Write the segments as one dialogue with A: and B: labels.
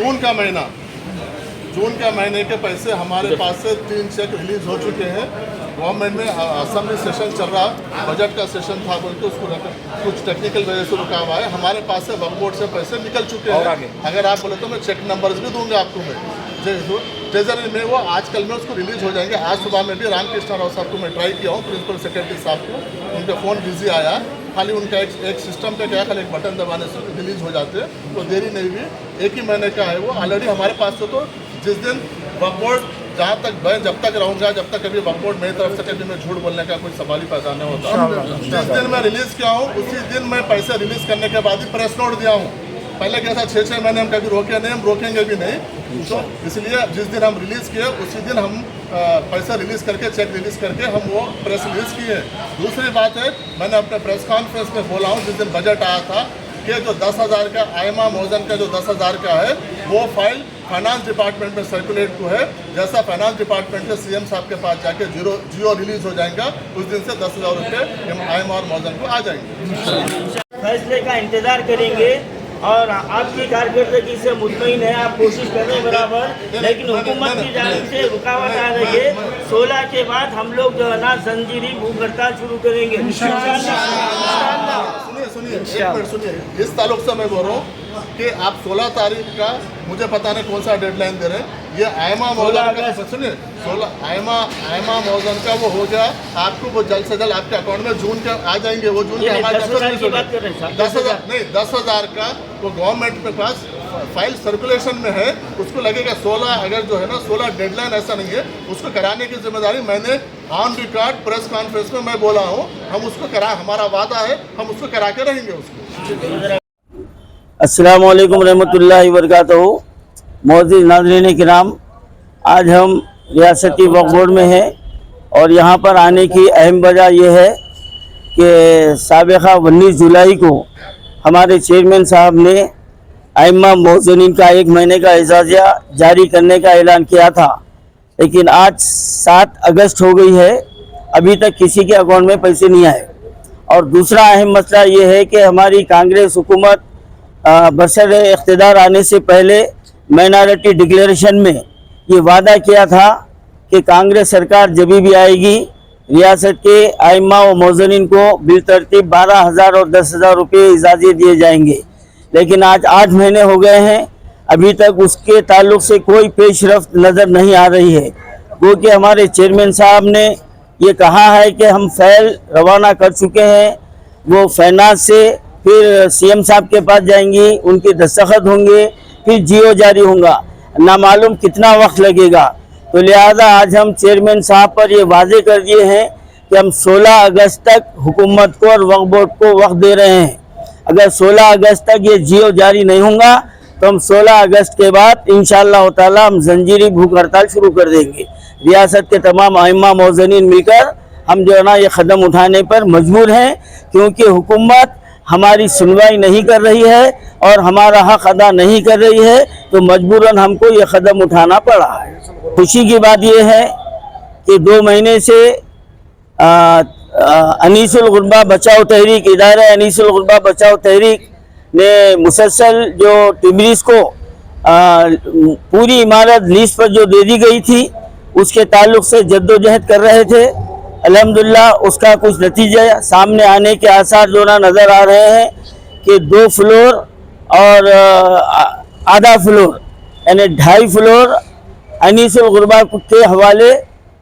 A: जून का महीने के पैसे हमारे पास से 3 चेक रिलीज हो चुके हैं। गवर्नमेंट में असेंबली सेशन चल रहा, बजट का सेशन था बोलते उसको कुछ टेक्निकल वजह से रुका हुआ है। हमारे पास से वक्फ बोर्ड से पैसे निकल चुके हैं। अगर आप बोले तो मैं चेक नंबर्स भी दूंगा आपको। मैं ट्रेजरी में वो आजकल में उसको रिलीज हो जाएंगे। आज सुबह में भी रामकृष्ण राव साहब को मैं ट्राई किया हूँ, प्रिंसिपल सेक्रेटरी साहब को, उनका फ़ोन बिजी आया। खाली उनका एक सिस्टम पे क्या, खाली एक बटन दबाने से रिलीज हो जाते हैं, तो देरी नहीं हुई। 1 ही महीने का है वो ऑलरेडी हमारे पास से। तो जिस दिन वक्फ बोर्ड, जहाँ तक मैं जब तक रहूँगा, जब तक कभी वक्फ बोर्ड मेरी तरफ से कभी मैं झूठ बोलने का कोई सवाल ही पैदा नहीं होता। जिस दिन मैं रिलीज़ किया हूँ उसी दिन मैं पैसे रिलीज़ करने के बाद ही प्रेस नोट दिया हूँ। पहले क्या था, 6-6 महीने हम कभी रोके नहीं, हम रोकेंगे भी नहीं। तो इसलिए जिस दिन हम रिलीज़ किए उसी दिन हम पैसा रिलीज़ करके, चेक रिलीज़ करके हम वो प्रेस रिलीज़ किए। दूसरी बात है, मैंने अपने प्रेस कॉन्फ्रेंस में बोला हूँ, जिस दिन बजट आया था, कि जो 10,000 का आयमा मौजन का जो 10,000 का है वो फाइल फाइनेंस डिपार्टमेंट में सर्कुलेट को है। जैसा फाइनेंस डिपार्टमेंट से सीएम साहब के पास जाके जियो रिलीज हो जाएगा, उस दिन से 10,000 रुपये आयमा और मौजन को आ जाएंगे।
B: फैसले का इंतजार करेंगे और आपकी कारकर्दगी से मुतमईन है, आप कोशिश कर रहे हैं बराबर, लेकिन हुकूमत की जानिब से रुकावट आ रही है। 16 के बाद हम लोग जो है ना जंजीरी भूख हड़ताल शुरू करेंगे।
A: सुनिए, इस ताल्लुक से मैं बोल रहा हूँ कि आप 16 तारीख का, मुझे पता नहीं कौन सा डेडलाइन दे रहे हैं। ये आयमा मौजन का, सुनिए, 16 आयमा मौजन का वो हो गया, आपको वो जल्द से जल्द आपके अकाउंट में जून के आ जाएंगे। वो जून के हमारे 10,000 नहीं, 10,000 का वो गवर्नमेंट के पास फाइल सर्कुलेशन में है। उसको लगेगा 16 अगर जो है ना 16 डेडलाइन, ऐसा नहीं है। उसको कराने की जिम्मेदारी मैंने ऑन रिकॉर्ड प्रेस कॉन्फ्रेंस में मैं बोला हूँ, हम उसको करा, हमारा वादा है, हम उसको करा के रहेंगे उसको।
B: अस्सलाम वालेकुम रहमतुल्लाहि व बरकातहू। मौजूद नाज़रीन किराम, आज हम रियासती वक्फ बोर्ड में हैं और यहाँ पर आने की अहम वजह यह है कि साबिक़ा 19 जुलाई को हमारे चेयरमैन साहब ने आइम्मा मौज़नीन का 1 महीने का एजाज़िया जारी करने का ऐलान किया था, लेकिन आज 7 अगस्त हो गई है, अभी तक किसी के अकाउंट में पैसे नहीं आए। और दूसरा अहम मसला ये है कि हमारी कांग्रेस हुकूमत बरसर इख्तिदार आने से पहले माइनॉरिटी डिक्लेरेशन में ये वादा किया था कि कांग्रेस सरकार जब भी आएगी रियासत के आइम्मा व मौज़नीन को बिलतरतीब 12,000 और 10,000 रुपये इजाज़े दिए जाएंगे। लेकिन आज 8 महीने हो गए हैं, अभी तक उसके ताल्लुक़ से कोई पेशरफ्त नज़र नहीं आ रही है। क्योंकि हमारे चेयरमैन साहब ने ये कहा है कि हम फ़ैल रवाना कर चुके हैं, वो फाइनेंस से फिर सीएम साहब के पास जाएंगी, उनके दस्तखत होंगे, फिर जियो जारी होगा, ना मालूम कितना वक्त लगेगा। तो लिहाजा आज हम चेयरमैन साहब पर ये वाजे कर दिए हैं कि हम 16 अगस्त तक हुकूमत को और वक्फ बोर्ड को वक्त दे रहे हैं। अगर 16 अगस्त तक ये जियो जारी नहीं होगा तो हम 16 अगस्त के बाद इंशाअल्लाह ताला हम जंजीरी भूख हड़ताल शुरू कर देंगे। रियासत के तमाम आइम्मा मौज़नीन मिलकर हम जो है ना ये कदम उठाने पर मजबूर हैं, क्योंकि हुकूमत हमारी सुनवाई नहीं कर रही है और हमारा हक अदा नहीं कर रही है, तो मजबूरन हमको ये कदम उठाना पड़ा है। खुशी की बात यह है कि 2 महीने से अनीसुल गुरबा बचाओ तहरीक, इदारा अनीसुल गुरबा बचाओ तहरीक ने मुसलसल जो टिमरीज को पूरी इमारत लीज पर जो दे दी गई थी उसके ताल्लुक़ से जद्दोजहद कर रहे थे। अल्हम्दुलिल्लाह उसका कुछ नतीजा सामने आने के आसार जो ना नज़र आ रहे हैं कि 2 फ्लोर और आधा फ्लोर यानी 2.5 फ्लोर अनीसुल गुरबा के हवाले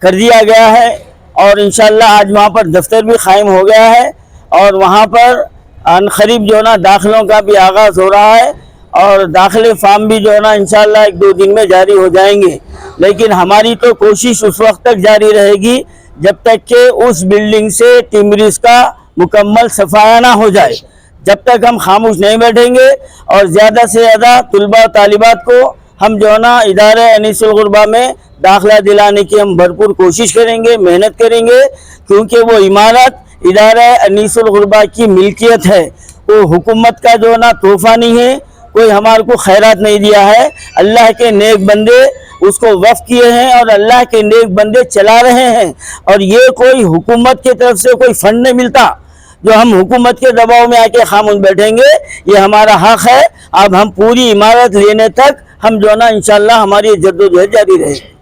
B: कर दिया गया है। और इंशाअल्लाह आज वहाँ पर दफ्तर भी कायम हो गया है और वहाँ पर अनकरीब जो ना दाखिलों का भी आगाज़ हो रहा है और दाखिले फार्म भी जो है ना इंशाअल्लाह 1-2 दिन में जारी हो जाएंगे। लेकिन हमारी तो कोशिश उस वक्त तक जारी रहेगी जब तक कि उस बिल्डिंग से टिमरीज का मुकम्मल सफाया ना हो जाए। जब तक हम खामोश नहीं बैठेंगे और ज़्यादा से ज़्यादा तुलबा और तालिबात को हम जो है ना इदारे अनीसुल गुरबा में दाखिला दिलाने की हम भरपूर कोशिश करेंगे, मेहनत करेंगे, क्योंकि वो इमारत इदारा अनीसुल गुरबा की मिल्कियत है। वो हुकूमत का जो है ना तोहफा नहीं है, कोई हमारे को खैरात नहीं दिया है। अल्लाह के नेक बंदे उसको वफ़ किए हैं और अल्लाह के नेक बंदे चला रहे हैं। और ये कोई हुकूमत की तरफ से कोई फंड नहीं मिलता जो हम हुकूमत के दबाव में आके खामोश बैठेंगे। ये हमारा हक है। अब हम पूरी इमारत लेने तक हम जो है ना इंशाल्लाह हमारी जद्दोजहद जारी रहेगी।